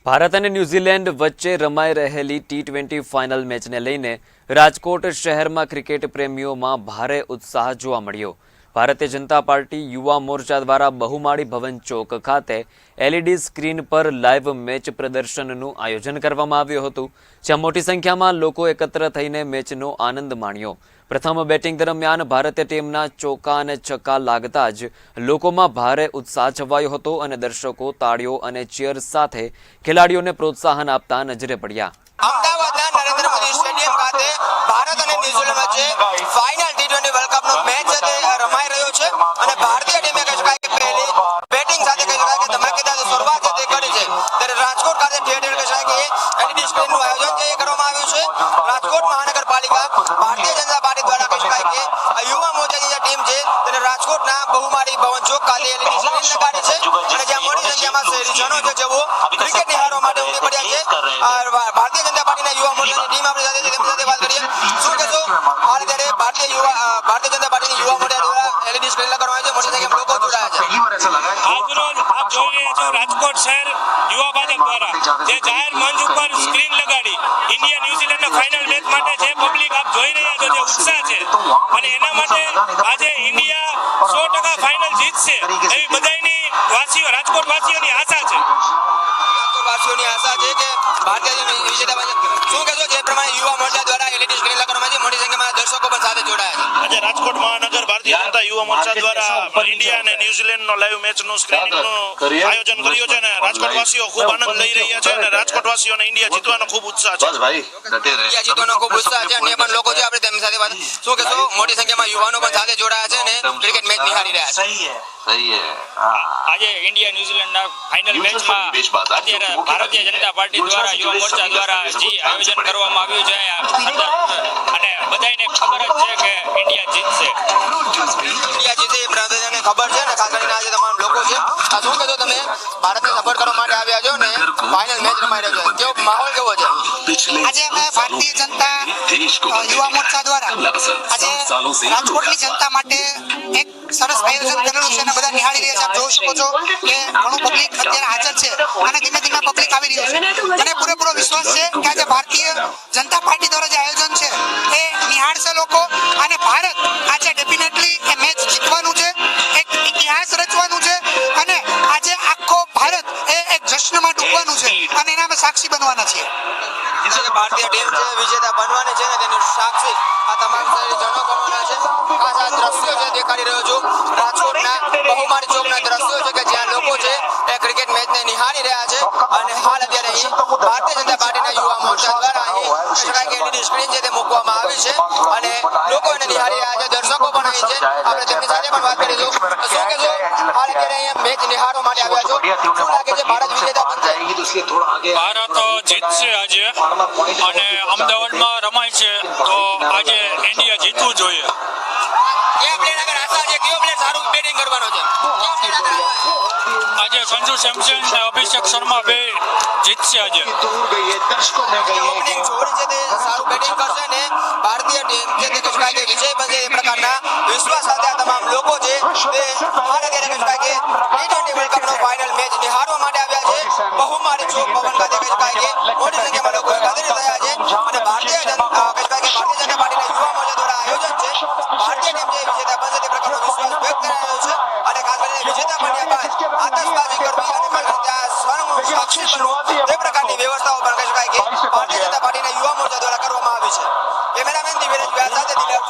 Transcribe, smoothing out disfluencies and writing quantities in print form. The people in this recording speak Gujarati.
ભારત અને ન્યૂઝીલેન્ડ વચ્ચે રમાઈ રહેલી ટી20 ફાઇનલ મેચને લઈને રાજકોટ શહેરમાં ક્રિકેટ પ્રેમીઓમાં ભારે ઉત્સાહ જોવા મળ્યો। ભારતીય જનતા પાર્ટી યુવા મોરચા દ્વારા બહુમાળી ભવન ચોક ખાતે એલઈડી સ્ક્રીન પર લાઈવ મેચ પ્રદર્શનનું આયોજન કરવામાં આવ્યું હતું, જ્યાં મોટી સંખ્યામાં લોકો એકત્ર થઈને મેચનો આનંદ માણ્યો। પ્રથમ બેટિંગ દરમિયાન ભારતીય ટીમના ચોકા અને છક્કા લાગતા જ લોકોમાં ભારે ઉત્સાહ છવાયો હતો અને દર્શકો તાળીઓ અને ચીયર સાથે ખેલાડીઓને પ્રોત્સાહન આપતા નજરે પડ્યા। અમદાવાદના નરેન્દ્ર મોદી સ્ટેડિયમ ખાતે ભારત અને ન્યુઝીલેન્ડ વચ્ચે ફાઇનલ ટી20 વર્લ્ડ કપનો મેચ રમાઈ રહ્યો છે અને ભારતીય ટીમે કહી શકાય કે પહેલી બેટિંગ સાથે કહી શકાય કે ધમાકેદાર શરૂઆત છે તે કરી છે। ત્યારે રાજકોટ ખાતે થિયેટર કહી શકાય કે એલઈડી સ્ક્રીનનું આયોજન જે કરવામાં આવ્યું છે। રાજકોટ મહાનગરપાલિકા ભારતીય જનતા પાર્ટી દ્વારા કહી શકાય કે યુવા મોરચાની જે ટીમ છે તેને રાજકોટના બહુમાળી ભવન ચોક ખાતે એલઈડી સ્ક્રીન લગાડી છે અને જ્યાં મોટી સંખ્યામાં શહેરીજનો છે જેઓ ક્રિકેટ નિહાળવા માટે ઉમટી પડ્યા છે। ભારતીય જનતા પાર્ટીના યુવા મોરચાની ટીમ આપણી સાથે છે, તેમની સાથે વાત કરીએ। શું કહેશો, હાલ ત્યારે ભારતીય જનતા પાર્ટીની યુવા મોરચા દ્વારા એલઈડી સ્ક્રીન લગાડવામાં આવી છે, મોટી સંખ્યામાં લોકો જોડાયા છે। આજરોજ આપ જોઈ રહ્યા છો રાજકોટ શહેર યુવા ભાજપ દ્વારા જે જાહેર મંચ ઉપર સ્ક્રીન લગાડી ઇન્ડિયા ન્યુઝીલેન્ડના ફાઇનલ મેચ માટે જે પબ્લિક આપ જોઈ રહ્યા છો, જે ઉત્સાહ છે અને એના માટે આજે ઇન્ડિયા 100% ફાઇનલ જીતશે એવી બધાની રાજકોટ વાસીઓની આશા છે। વાસીઓની આશા છે કે ભારતીય વિજેતા બનશે। શું કહેશો, જે પ્રમાણે યુવા મોરચા દ્વારા એલઈડી સ્ક્રીન લગાડવામાં આવી છે, મોટી સંખ્યામાં દર્શકો પણ સાથે જોડાયા છે। આજે રાજકોટ મહાનગર ભારતીય જનતા યુવા મોરચા દ્વારા ઇન્ડિયા અને ન્યુઝીલેન્ડનો લાઈવ મેચનું સ્ક્રીનિંગનું આયોજન કર્યું છે અને રાજકોટ વાસીઓ ખૂબ આનંદ લઈ રહ્યા છે અને રાજકોટ વાસીઓને ઇન્ડિયા જીતવાનો ખૂબ ઉત્સાહ છે। ઇન્ડિયા જીતવાનો ખૂબ ઉત્સાહ છે, અન્ય પણ લોકો છે, આપણે તેમની સાથે વાત। શું કહેશો, મોટી સંખ્યામાં યુવાનો પણ સાથે જોડાયા છે અને ક્રિકેટ મેચ નિહાળી રહ્યા છે। આજે ઇન્ડિયા ન્યુઝીલેન્ડના ફાઇનલ મેચમાં અત્યારે ભારતીય જનતા પાર્ટી દ્વારા યુવા મોરચા દ્વારા જે આયોજન કરવામાં આવ્યું છે અને બધાને ખબર જ છે કે ઇન્ડિયા જીતશે। ઇન્ડિયા જીતે એ બધાને ખબર છે ને, ખાસ કરીને આજે તમામ લોકો છે। શું કહેશો, તમે ભારતને સપોર્ટ કરવા માટે આવ્યા છો ને ફાઇનલ મેચ રમાઈ રહ્યો છે, કેવો માહોલ કેવો છે? આજે અમે ભારતીય જનતા યુવા મોરચા દ્વારા આજે રાજકોટની જનતા માટે એક સરસ આયોજન કરેલું છે અને બધા નિહાળી રહ્યા છે। આપ જોઈ શકો છો કે ઘણું પબ્લિક અત્યારે હાજર છે અને ધીમે ધીમે પબ્લિક આવી રહ્યું છે અને પૂરેપૂરો વિશ્વાસ છે કે આજે ભારતીય જનતા પાર્ટી દ્વારા જે આયોજન છે એ નિહાળશે લોકો અને ભારત આજે ડેફિનેટલી એ મેચ જીતવાનું છે, એક ઇતિહાસ રચવાનું છે અને આજે આખો ભારત એ એક જશ્નમાં ડૂબવાનું છે અને એના અમે સાક્ષી બનવાના છીએ। ભારતીય ટીમ છે વિજેતા બનવાની છે ને તેનું સાક્ષી આ તમામ શહેરીજનો બનવાના છે। ખાસ આ દ્રશ્યો છે દેખાડી રહ્યો છું રાજકોટના બહુમાળી ચોકના દ્રશ્યો છે કે જ્યાં લોકો છે એ ક્રિકેટ મેચને નિહાળી રહ્યા છે અને હાલ અત્યારે અહીં ભારતીય જનતા પાર્ટીના યુવા મોરચા દ્વારા અહીં શકાય કે એલઈડી સ્ક્રીન છે તે મૂકવામાં આવી છે અને લોકો એને નિહાળી રહ્યા છે, દર્શકો પણ અહીં છે, આપણે તેમની સાથે પણ વાત કરીશું। શું કહેશો, હાલ અત્યારે અહીંયા મેચ નિહાળવા માટે આવ્યા છો, શું લાગે છે ભારત વિજેતા બનશે? ભારત જીતશે આજે અને અમદાવાદમાં રમાય છે તો આજે ઇન્ડિયા જીતવું જોઈએ। કયા પ્લેયર આગળ આશા છે, કયો પ્લેયર સારું બેટિંગ કરવાનો છે? આજે સંજુ સેમસન અને અભિષેક શર્મા બે જીતશે આજે। ઓપનિંગ જોડી છે તે સારું બેટિંગ કરશે ને ભારતીય ટીમ છે તે કહી શકાય કે વિજય બનશે એ પ્રકારના વિશ્વાસ સાથે આ તમામ લોકો છે તે હાલ અત્યારે કહી શકાય કે ટી20 વર્લ્ડ કપનો ફાઇનલ મેચ નિહાળવા માટે આવ્યા છે। બહુમાળી ચોક ભવન ખાતે કહી શકાય કે મોટી સંખ્યામાં લોકો એકત્રિત થયા છે અને ભારતીય જનતા પાર્ટીના યુવા મોરચા દ્વારા આયોજન છે। ભારતીય ટીમ જે વિજેતા બનશે તે પ્રકારનો વિશ્વાસ વ્યક્ત કરાયો છે અને ખાસ કરીને વિજેતા બન્યા બાદ આતશબાજી કરવી અને ખાસ ત્યાં સાક્ષી બનવું તે પ્રકારની વ્યવસ્થાઓ પણ કહી શકાય કે ભારતીય જનતા પાર્ટીના યુવા મોરચા દ્વારા કરવામાં આવી છે। કેમેરામેન દિવ્યેશ વ્યાસ સાથે દિલીપ